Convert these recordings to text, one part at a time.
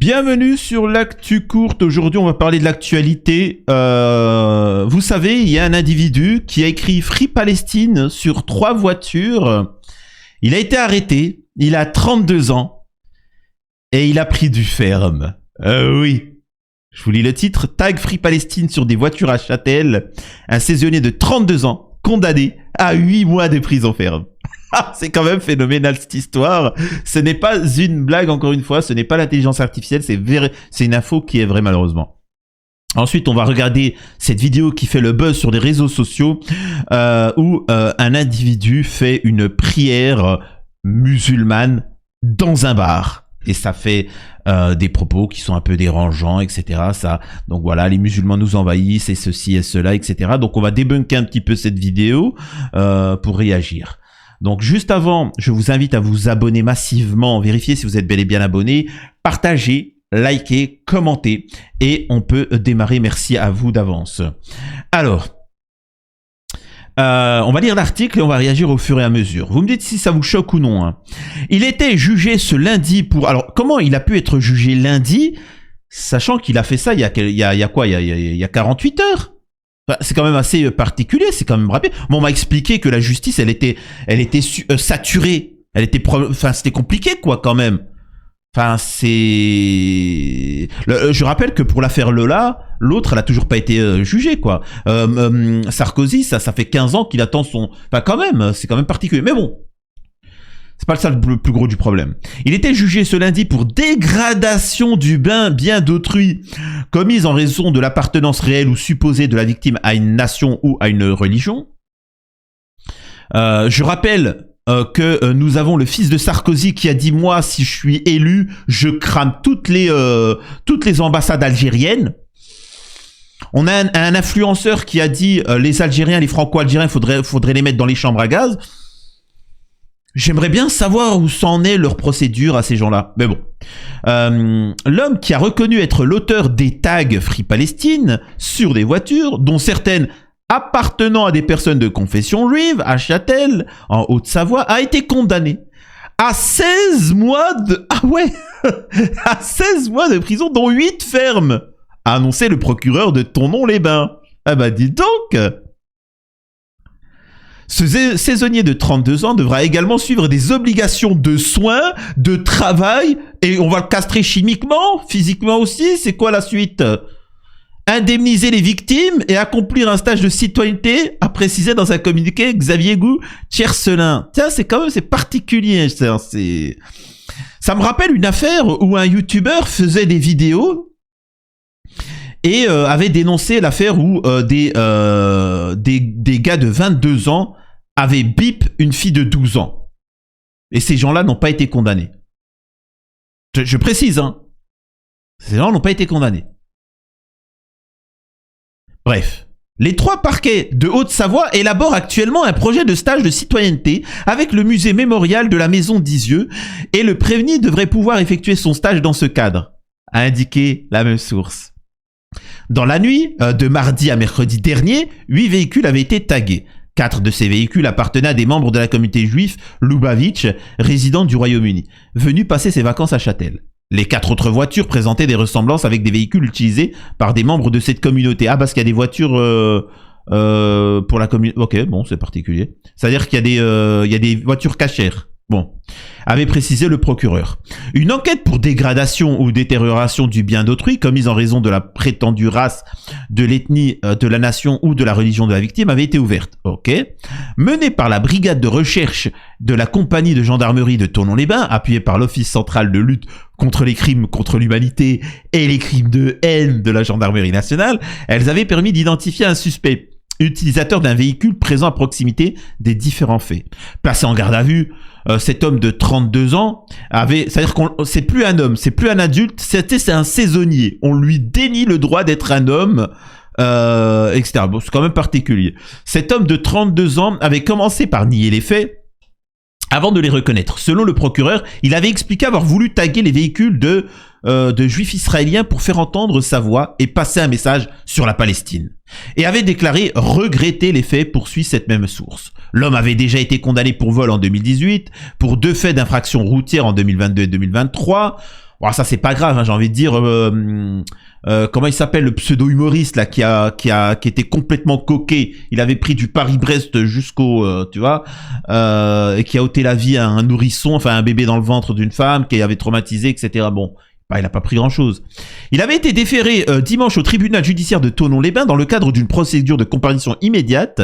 Bienvenue sur l'actu courte. Aujourd'hui, on va parler de l'actualité. Vous savez, il y a un individu qui a écrit Free Palestine sur 3 voitures. Il a été arrêté. Il a 32 ans. Et il a pris du ferme. Oui. Je vous lis le titre. Tag Free Palestine sur des voitures à Châtel. Un saisonnier de 32 ans, condamné à 8 mois de prison ferme. Ah, c'est quand même phénoménal cette histoire. Ce n'est pas une blague, encore une fois. Ce n'est pas l'intelligence artificielle. C'est une info qui est vraie, malheureusement. Ensuite, on va regarder cette vidéo qui fait le buzz sur les réseaux sociaux où un individu fait une prière musulmane dans un bar. Et ça fait des propos qui sont un peu dérangeants, etc. Donc voilà, les musulmans nous envahissent et ceci et cela, etc. Donc on va débunker un petit peu cette vidéo pour réagir. Donc juste avant, je vous invite à vous abonner massivement, vérifier si vous êtes bel et bien abonné, partagez, likez, commentez et on peut démarrer. Merci à vous d'avance. Alors, on va lire l'article et on va réagir au fur et à mesure. Vous me dites si ça vous choque ou non. Hein. Il était jugé ce lundi pour... Alors, comment il a pu être jugé lundi, sachant qu'il a fait ça il y a 48 heures? Enfin, c'est quand même assez particulier, c'est quand même rapide. Bon, on m'a expliqué que la justice, elle était saturée. C'était compliqué, quoi, quand même. Enfin, je rappelle que pour l'affaire Lola, l'autre, elle a toujours pas été jugée, quoi. Sarkozy, ça fait 15 ans qu'il attend son... Enfin, quand même, c'est quand même particulier. Mais bon, c'est pas ça le plus gros du problème. Il était jugé ce lundi pour dégradation du bien d'autrui commise en raison de l'appartenance réelle ou supposée de la victime à une nation ou à une religion. Je rappelle que nous avons le fils de Sarkozy qui a dit « Moi, si je suis élu, je crame toutes les ambassades algériennes ». On a un influenceur qui a dit les Algériens, les Franco-Algériens, faudrait les mettre dans les chambres à gaz. J'aimerais bien savoir où s'en est leur procédure à ces gens-là. Mais bon. L'homme qui a reconnu être l'auteur des tags Free Palestine sur des voitures, dont certaines appartenant à des personnes de confession juive, à Châtel, en Haute-Savoie, a été condamné à 16 mois de... Ah ouais à 16 mois de prison, dont 8 fermes, a annoncé le procureur de Thonon-les-Bains. Ah bah dis donc. Ce saisonnier de 32 ans devra également suivre des obligations de soins, de travail, et on va le castrer chimiquement, physiquement aussi. C'est quoi la suite? Indemniser les victimes et accomplir un stage de citoyenneté, a précisé dans un communiqué Xavier Gou Tiercelin. Tiens, c'est particulier. Ça me rappelle une affaire où un youtubeur faisait des vidéos et avait dénoncé l'affaire où des gars de 22 ans avaient bip une fille de 12 ans. Et ces gens-là n'ont pas été condamnés. Je précise, hein. Ces gens n'ont pas été condamnés. Bref. Les 3 parquets de Haute-Savoie élaborent actuellement un projet de stage de citoyenneté avec le musée mémorial de la Maison d'Isieux et le prévenu devrait pouvoir effectuer son stage dans ce cadre, a indiqué la même source. Dans la nuit de mardi à mercredi dernier, 8 véhicules avaient été tagués. 4 de ces véhicules appartenaient à des membres de la communauté juive Lubavitch, résidents du Royaume-Uni, venus passer ses vacances à Châtel. Les 4 autres voitures présentaient des ressemblances avec des véhicules utilisés par des membres de cette communauté. Ah, parce qu'il y a des voitures pour la communauté. Ok, bon, c'est particulier. C'est-à-dire qu'il y a des voitures cachères. Bon, avait précisé le procureur. Une enquête pour dégradation ou détérioration du bien d'autrui commise en raison de la prétendue race, de l'ethnie, de la nation ou de la religion de la victime avait été ouverte. Ok. Menée par la brigade de recherche de la compagnie de gendarmerie de Thonon-les-Bains, appuyée par l'Office central de lutte contre les crimes contre l'humanité et les crimes de haine de la gendarmerie nationale, elles avaient permis d'identifier un suspect, utilisateur d'un véhicule présent à proximité des différents faits. Placé en garde à vue, cet homme de 32 ans c'est-à-dire c'est plus un homme, c'est plus un adulte, c'est un saisonnier. On lui dénie le droit d'être un homme, etc. Bon, c'est quand même particulier. Cet homme de 32 ans avait commencé par nier les faits avant de les reconnaître. Selon le procureur, il avait expliqué avoir voulu taguer les véhicules de juifs israéliens pour faire entendre sa voix et passer un message sur la Palestine. Et avait déclaré regretter les faits, poursuit cette même source. L'homme avait déjà été condamné pour vol en 2018, pour 2 faits d'infraction routière en 2022 et 2023. Bon, ça c'est pas grave, hein, j'ai envie de dire. Comment il s'appelle, le pseudo-humoriste là qui était complètement coqué. Il avait pris du Paris-Brest jusqu'au, tu vois, et qui a ôté la vie à un nourrisson, enfin un bébé dans le ventre d'une femme qui avait traumatisé, etc. Bon. Bah, il n'a pas pris grand-chose. Il avait été déféré dimanche au tribunal judiciaire de Thonon-les-Bains dans le cadre d'une procédure de comparution immédiate.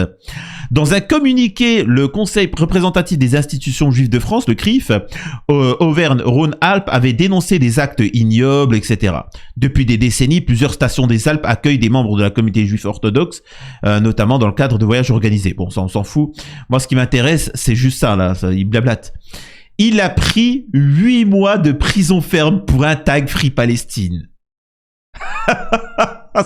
Dans un communiqué, le Conseil représentatif des institutions juives de France, le CRIF, Auvergne-Rhône-Alpes, avait dénoncé des actes ignobles, etc. Depuis des décennies, plusieurs stations des Alpes accueillent des membres de la communauté juive orthodoxe, notamment dans le cadre de voyages organisés. Bon, ça on s'en fout. Moi, ce qui m'intéresse, c'est juste ça, là. Ça, il blablate. Il a pris 8 mois de prison ferme pour un tag Free Palestine.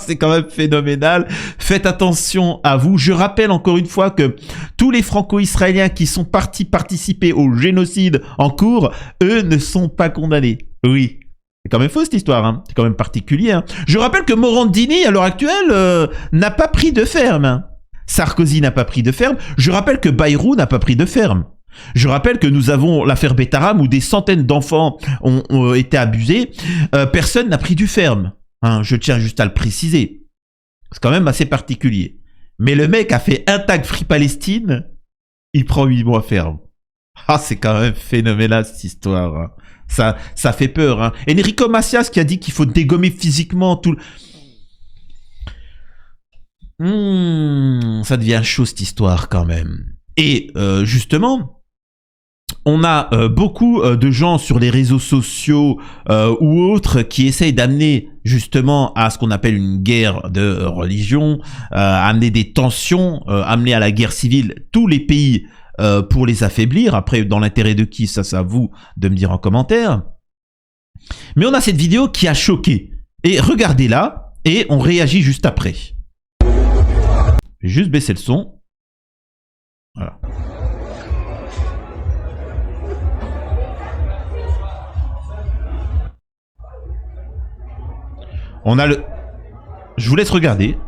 C'est quand même phénoménal. Faites attention à vous. Je rappelle encore une fois que tous les franco-israéliens qui sont partis participer au génocide en cours, eux ne sont pas condamnés. Oui. C'est quand même faux cette histoire, hein. C'est quand même particulier, hein. Je rappelle que Morandini, à l'heure actuelle, n'a pas pris de ferme, hein. Sarkozy n'a pas pris de ferme. Je rappelle que Bayrou n'a pas pris de ferme. Je rappelle que nous avons l'affaire Betaram où des centaines d'enfants ont été abusés. Personne n'a pris du ferme. Hein, je tiens juste à le préciser. C'est quand même assez particulier. Mais le mec a fait un tag Free Palestine, il prend 8 mois ferme. Ah, c'est quand même phénoménal cette histoire. Hein. Ça fait peur. Hein. Enrico Macias qui a dit qu'il faut dégommer physiquement tout le... ça devient chaud cette histoire quand même. Et justement... On a beaucoup de gens sur les réseaux sociaux ou autres qui essayent d'amener justement à ce qu'on appelle une guerre de religion, amener des tensions, amener à la guerre civile tous les pays pour les affaiblir. Après, dans l'intérêt de qui, ça c'est à vous de me dire en commentaire. Mais on a cette vidéo qui a choqué. Et regardez-la et on réagit juste après. Je vais juste baisser le son. Voilà. On a le... Je vous laisse regarder.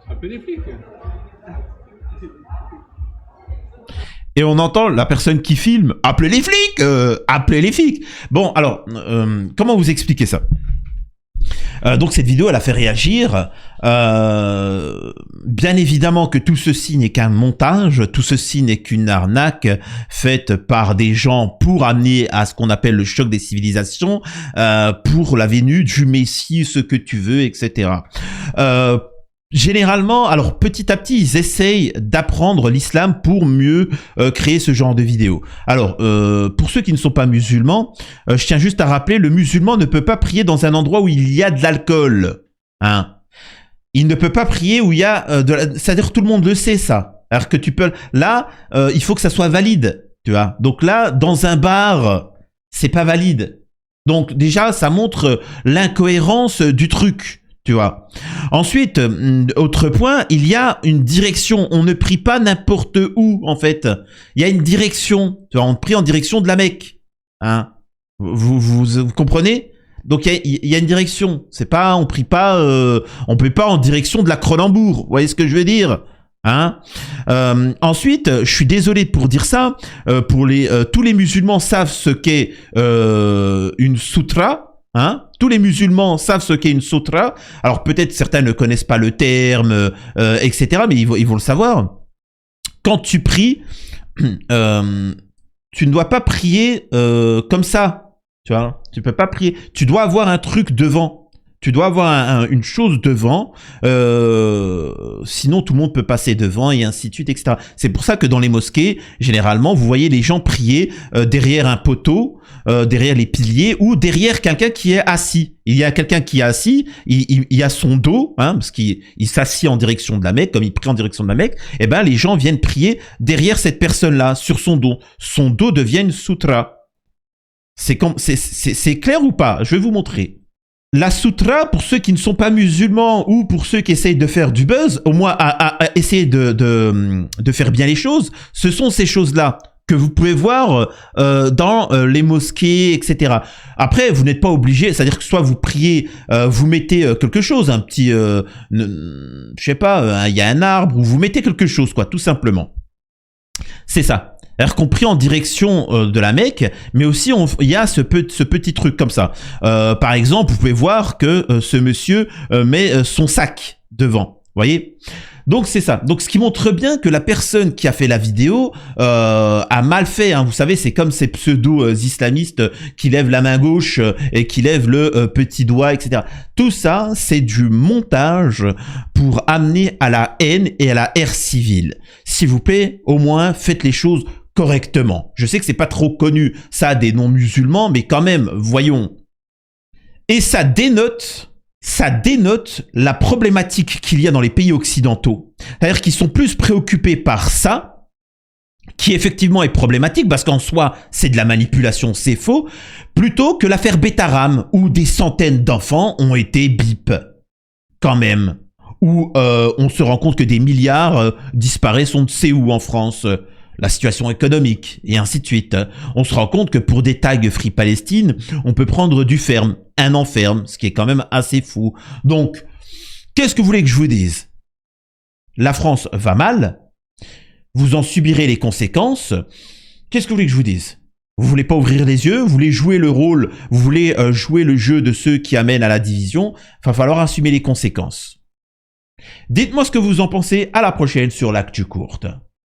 Appelez les flics. Et on entend la personne qui filme. Appelez les flics, appelez les flics. Bon, alors, comment vous expliquer ça ? Donc cette vidéo elle a fait réagir. Bien évidemment que tout ceci n'est qu'un montage, tout ceci n'est qu'une arnaque faite par des gens pour amener à ce qu'on appelle le choc des civilisations, pour la venue du Messie, ce que tu veux, etc. Généralement, alors petit à petit, ils essayent d'apprendre l'islam pour mieux créer ce genre de vidéos. Alors, pour ceux qui ne sont pas musulmans, je tiens juste à rappeler, le musulman ne peut pas prier dans un endroit où il y a de l'alcool. Hein. Il ne peut pas prier où il y a c'est-à-dire tout le monde le sait ça. Alors que tu peux... Là, il faut que ça soit valide, tu vois. Donc là, dans un bar, c'est pas valide. Donc déjà, ça montre l'incohérence du truc. Tu vois. Ensuite, autre point, il y a une direction. On ne prie pas n'importe où, en fait. Il y a une direction. Tu vois, on prie en direction de la Mecque. Hein. Vous comprenez? Donc, il y a une direction. C'est pas, on prie pas, on prie pas en direction de la Cronenbourg. Vous voyez ce que je veux dire? Hein. Ensuite, je suis désolé pour dire ça. Tous les musulmans savent ce qu'est une sutra. Hein? Tous les musulmans savent ce qu'est une sutra. Alors peut-être certains ne connaissent pas le terme, etc. Mais ils vont le savoir. Quand tu pries, tu ne dois pas prier comme ça. Tu vois, tu peux pas prier. Tu dois avoir un truc devant. Tu dois avoir une chose devant. Sinon, tout le monde peut passer devant et ainsi de suite, etc. C'est pour ça que dans les mosquées, généralement, vous voyez les gens prier derrière un poteau, derrière les piliers ou derrière quelqu'un qui est assis. Il y a quelqu'un qui est assis, il a son dos, hein, parce qu'il s'assied en direction de la Mecque, comme il prie en direction de la Mecque, et ben les gens viennent prier derrière cette personne-là, sur son dos. Son dos devient une sutra. C'est clair ou pas? Je vais vous montrer. La sutra, pour ceux qui ne sont pas musulmans ou pour ceux qui essayent de faire du buzz, au moins à essayer de faire bien les choses, ce sont ces choses-là que vous pouvez voir dans les mosquées, etc. Après, vous n'êtes pas obligé, c'est-à-dire que soit vous priez, vous mettez quelque chose, un petit, je sais pas, il y a un arbre, ou vous mettez quelque chose, quoi, tout simplement. C'est ça. Alors qu'on prie en direction de la Mecque, mais aussi il y a ce petit truc comme ça. Par exemple, vous pouvez voir que ce monsieur met son sac devant. Voyez ? Donc c'est ça. Donc ce qui montre bien que la personne qui a fait la vidéo a mal fait. Hein. Vous savez, c'est comme ces pseudo-islamistes qui lèvent la main gauche et qui lèvent le petit doigt, etc. Tout ça, c'est du montage pour amener à la haine et à la ère civile. S'il vous plaît, au moins, faites les choses correctement. Je sais que c'est pas trop connu, ça, des non-musulmans, mais quand même, voyons. Et ça dénote la problématique qu'il y a dans les pays occidentaux. C'est-à-dire qu'ils sont plus préoccupés par ça, qui effectivement est problématique, parce qu'en soi, c'est de la manipulation, c'est faux, plutôt que l'affaire Betaram, où des centaines d'enfants ont été bip. Quand même. Où on se rend compte que des milliards disparaissent, on ne sait où en France. La situation économique, et ainsi de suite. On se rend compte que pour des tags Free Palestine, on peut prendre du ferme, un an ferme, ce qui est quand même assez fou. Donc, qu'est-ce que vous voulez que je vous dise? La France va mal, vous en subirez les conséquences. Qu'est-ce que vous voulez que je vous dise? Vous voulez pas ouvrir les yeux, vous voulez jouer le rôle, vous voulez jouer le jeu de ceux qui amènent à la division, il va falloir assumer les conséquences. Dites-moi ce que vous en pensez, à la prochaine sur l'Actu Courte.